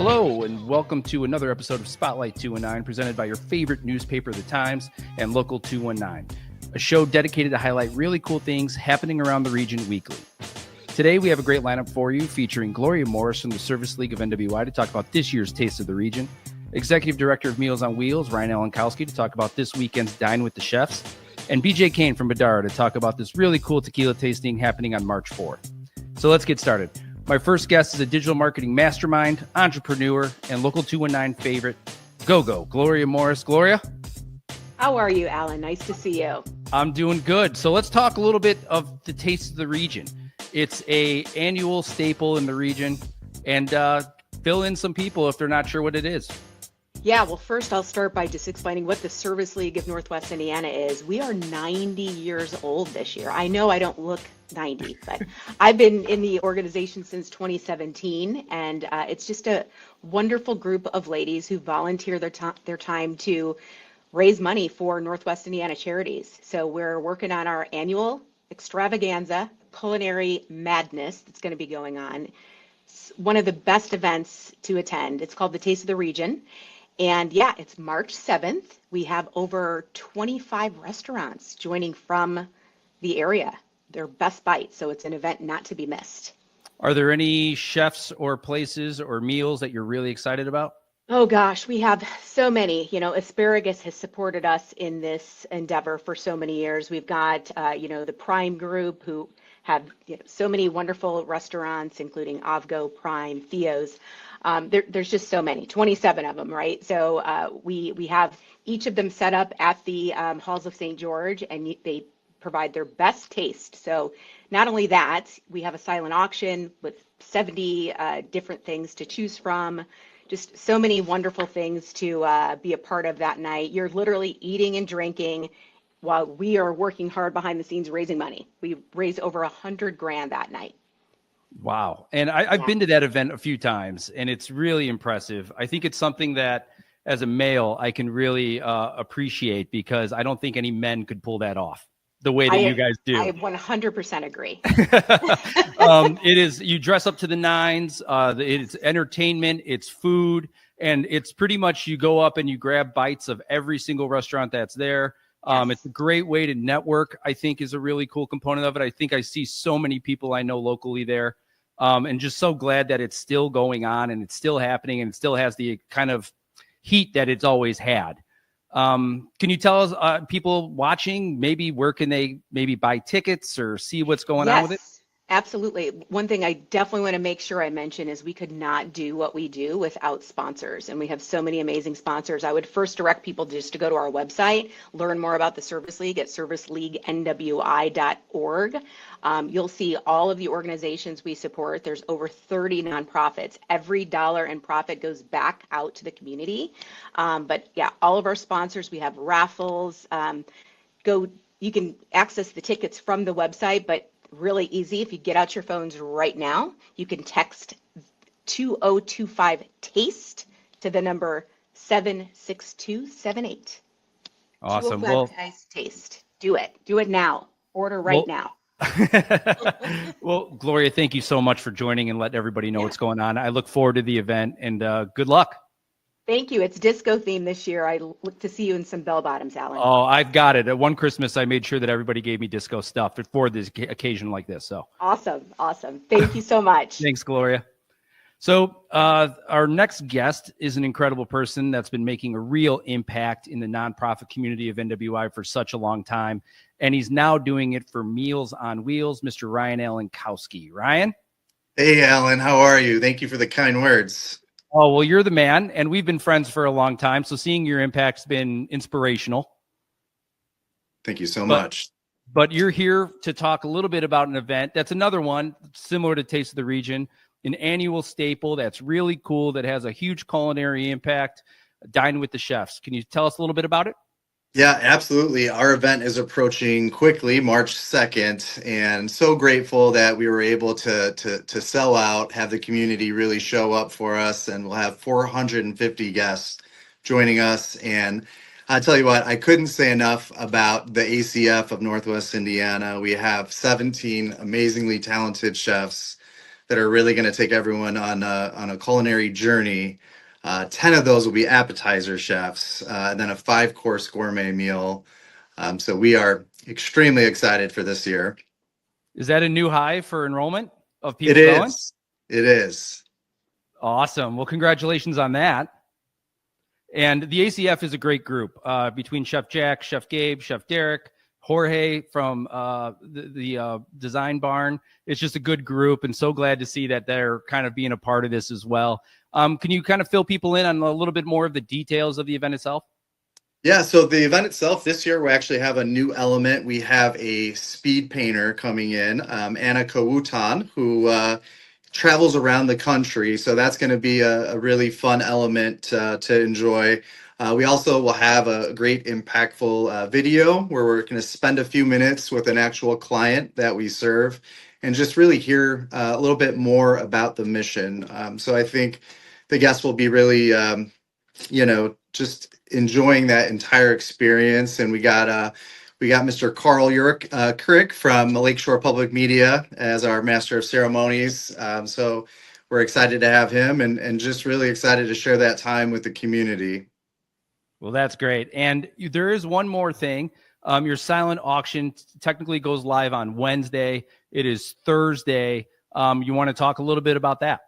Hello, and welcome to another episode of Spotlight 219, presented by your favorite newspaper, The Times, and Local 219, a show dedicated to highlight really cool things happening around the region weekly. Today, we have a great lineup for you, featuring Gloria Morris from the Service League of NWI to talk about this year's Taste of the Region, Executive Director of Meals on Wheels, Ryan Alenkowski, to talk about this weekend's Dine with the Chefs, and BJ Kane from Badara to talk about this really cool tequila tasting happening on March 4th. So let's get started. My first guest is a digital marketing mastermind, entrepreneur, and Local 219 favorite, Gloria Morris. Gloria? How are you, Alan? Nice to see you. I'm doing good. So let's talk a little bit of the Taste of the Region. It's an annual staple in the region, and fill in some people if they're not sure what it is. Yeah, well, first I'll start by just explaining what the Service League of Northwest Indiana is. We are 90 years old this year. I know I don't look 90, but I've been in the organization since 2017, and it's just a wonderful group of ladies who volunteer their time to raise money for Northwest Indiana charities. So we're working on our annual extravaganza, culinary madness that's going to be going on. It's one of the best events to attend. It's called the Taste of the Region. And yeah, it's March 7th. We have over 25 restaurants joining from the area. They're Best Bites, so it's an event not to be missed. Are there any chefs or places or meals that you're really excited about? Oh gosh, we have so many. You know, Asparagus has supported us in this endeavor for so many years. We've got, the Prime Group, who have so many wonderful restaurants, including Avgo, Prime, Theo's. There's just so many, 27 of them, right? So we have each of them set up at the Halls of St. George, and they provide their best taste. So not only that, we have a silent auction with 70 different things to choose from. Just so many wonderful things to be a part of that night. You're literally eating and drinking while we are working hard behind the scenes raising money. We raised over $100,000 that night. Wow. And I've been to that event a few times, and it's really impressive. I think it's something that, as a male, I can really appreciate, because I don't think any men could pull that off the way that you guys do. I 100% agree. It is, you dress up to the nines, it's entertainment, it's food, and it's pretty much you go up and you grab bites of every single restaurant that's there. Yes. It's a great way to network, I think, is a really cool component of it. I think I see so many people I know locally there, and just so glad that it's still going on and it's still happening and it still has the kind of heat that it's always had. Can you tell us, people watching, maybe where can they maybe buy tickets or see what's going on with it? Absolutely. One thing I definitely want to make sure I mention is we could not do what we do without sponsors. And we have so many amazing sponsors. I would first direct people just to go to our website, learn more about the Service League at serviceleaguenwi.org. You'll see all of the organizations we support. There's over 30 nonprofits. Every dollar in profit goes back out to the community. But yeah, all of our sponsors, we have raffles. You can access the tickets from the website, but really easy. If you get out your phones right now, you can text 2025 TASTE to the number 76278. Awesome. 205 TASTE. Do it now. Order now. Well, Gloria, thank you so much for joining and letting everybody know what's going on. I look forward to the event, and good luck. Thank you. It's disco themed this year. I look to see you in some bell bottoms, Alan. Oh, I've got it. At one Christmas, I made sure that everybody gave me disco stuff for this occasion like this. So awesome. Thank you so much. Thanks, Gloria. So our next guest is an incredible person that's been making a real impact in the nonprofit community of NWI for such a long time. And he's now doing it for Meals on Wheels, Mr. Ryan Alenkowski. Ryan? Hey, Alan. How are you? Thank you for the kind words. Oh, well, you're the man, and we've been friends for a long time, so seeing your impact's been inspirational. Thank you so much. But you're here to talk a little bit about an event that's another one similar to Taste of the Region, an annual staple that's really cool, that has a huge culinary impact, Dine with the Chefs. Can you tell us a little bit about it? Yeah, absolutely. Our event is approaching quickly, March 2nd, and so grateful that we were able to sell out, have the community really show up for us, and we'll have 450 guests joining us. And I tell you what, I couldn't say enough about the ACF of Northwest Indiana. We have 17 amazingly talented chefs that are really going to take everyone on a culinary journey. 10 of those will be appetizer chefs, and then a 5-course gourmet meal. So we are extremely excited for this year. Is that a new high for enrollment of people It going? is. It is. Awesome. Well, congratulations on that. And the ACF is a great group between Chef Jack, Chef Gabe, Chef Derek, Jorge from the Design Barn. It's just a good group, and so glad to see that they're kind of being a part of this as well. Can you kind of fill people in on a little bit more of the details of the event itself? Yeah, so the event itself this year, we actually have a new element. We have a speed painter coming in, Anna Kawutan, who travels around the country. So that's going to be a really fun element to enjoy. We also will have a great impactful video where we're going to spend a few minutes with an actual client that we serve and just really hear a little bit more about the mission. So I think the guests will be really, just enjoying that entire experience. And we got Mr. Carl Crick from Lakeshore Public Media as our Master of Ceremonies. So we're excited to have him and just really excited to share that time with the community. Well, that's great. And there is one more thing. Your silent auction technically goes live on Wednesday. It is Thursday. You want to talk a little bit about that?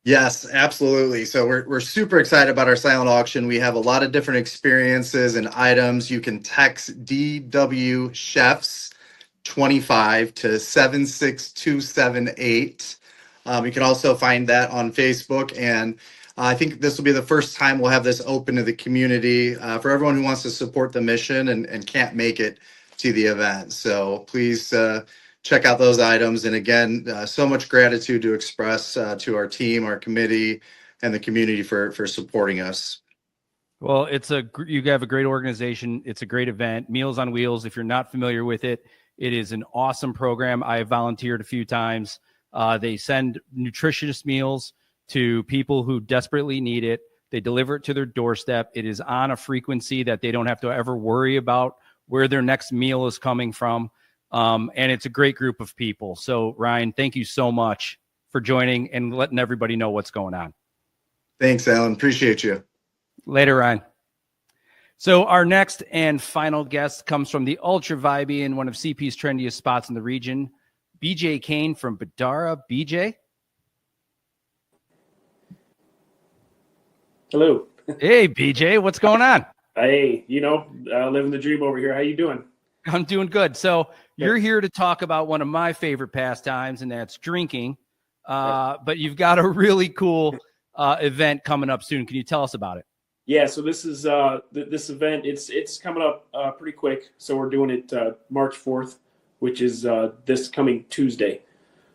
Yes, absolutely. So we're super excited about our silent auction. We have a lot of different experiences and items. You can text DW Chefs 25 to 76278. You can also find that on Facebook. And I think this will be the first time we'll have this open to the community for everyone who wants to support the mission and can't make it to the event. So please check out those items. And again, so much gratitude to express to our team, our committee, and the community for supporting us. Well, you have a great organization. It's a great event. Meals on Wheels. If you're not familiar with it, it is an awesome program. I have volunteered a few times. They send nutritious meals to people who desperately need it. They deliver it to their doorstep. It is on a frequency that they don't have to ever worry about where their next meal is coming from. And it's a great group of people. So, Ryan, thank you so much for joining and letting everybody know what's going on. Thanks, Alan. Appreciate you. Later, Ryan. So our next and final guest comes from the ultra vibey and one of CP's trendiest spots in the region, BJ Kane from Badara. BJ? Hello. Hey, BJ, what's going on? Hey, living the dream over here. How you doing? I'm doing good. So you're here to talk about one of my favorite pastimes, and that's drinking. But you've got a really cool event coming up soon. Can you tell us about it? Yeah. So this is this event. It's coming up pretty quick. So we're doing it March 4th, which is this coming Tuesday.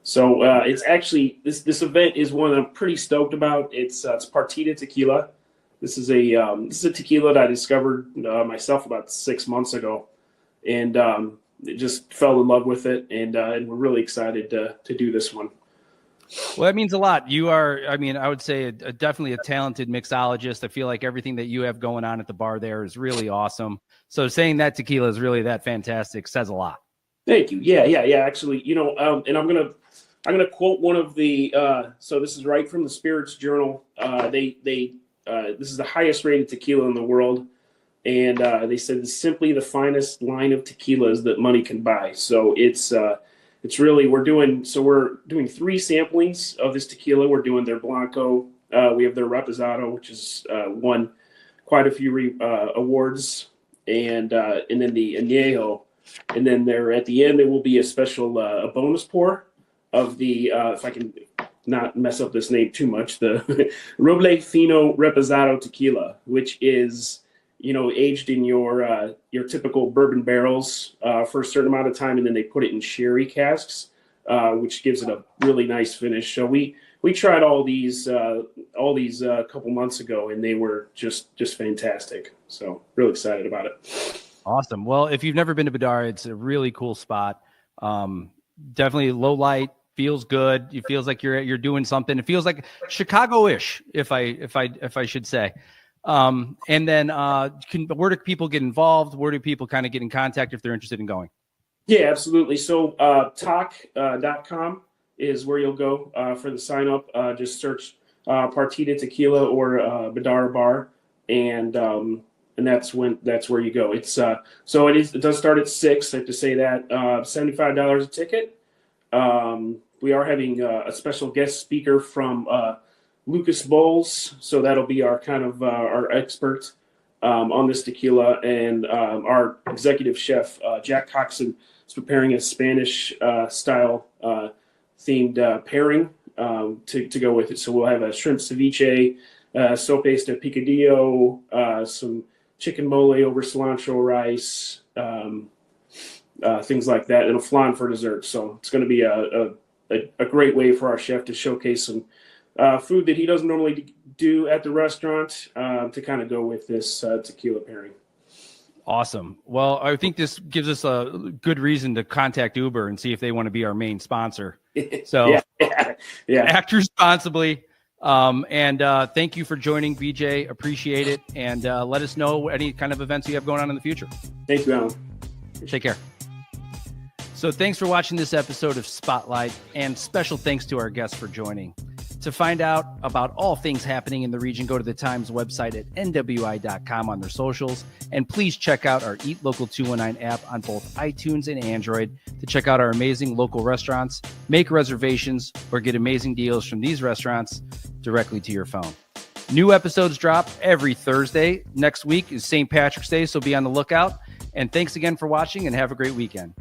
So it's actually this event is one that I'm pretty stoked about. It's Partida Tequila. This is a tequila that I discovered myself about 6 months ago, and just fell in love with it, and we're really excited to do this one. Well, that means a lot. You are, I would say definitely a talented mixologist. I feel like everything that you have going on at the bar there is really awesome. So saying that tequila is really that fantastic says a lot. Thank you. Yeah. Actually, and I'm gonna quote one of the. So this is right from the Spirits Journal. This is the highest rated tequila in the world, and they said it's simply the finest line of tequilas that money can buy. So it's really we're doing 3 samplings of this tequila. We're doing their Blanco. We have their Reposado, which is won quite a few awards, and then the Añejo. And then at the end, there will be a special a bonus pour of the, if I can not mess up this name too much, the Roble Fino Reposado Tequila, which is, aged in your typical bourbon barrels for a certain amount of time, and then they put it in sherry casks, which gives it a really nice finish. So we tried all these a couple months ago, and they were just fantastic. So really excited about it. Awesome. Well, if you've never been to Badara, it's a really cool spot. Definitely low light, feels good. It feels like you're doing something. It feels like Chicago-ish, if I should say. And then where do people get involved? Where do people kind of get in contact if they're interested in going? Yeah, absolutely. So talk.com is where you'll go for the sign up. Just search Partita Tequila or Badara Bar, and that's where you go. It's so it does start at 6. I have to say that $75 a ticket. We are having a special guest speaker from Lucas Bowles, so that'll be our kind of our expert on this tequila, and our executive chef Jack Coxon is preparing a Spanish style themed pairing to go with it. So we'll have a shrimp ceviche, sopes de picadillo, some chicken mole over cilantro rice, things like that, and a flan for dessert. So it's going to be a great way for our chef to showcase some food that he doesn't normally do at the restaurant to kind of go with this tequila pairing. Awesome. Well, I think this gives us a good reason to contact Uber and see if they want to be our main sponsor. So yeah. Act responsibly. And thank you for joining, BJ. Appreciate it. And let us know any kind of events you have going on in the future. Thank you, Alan. Take care. So thanks for watching this episode of Spotlight, and special thanks to our guests for joining. To find out about all things happening in the region, go to the Times website at nwi.com on their socials. And please check out our Eat Local 219 app on both iTunes and Android to check out our amazing local restaurants, make reservations, or get amazing deals from these restaurants directly to your phone. New episodes drop every Thursday. Next week is St. Patrick's Day, so be on the lookout. And thanks again for watching, and have a great weekend.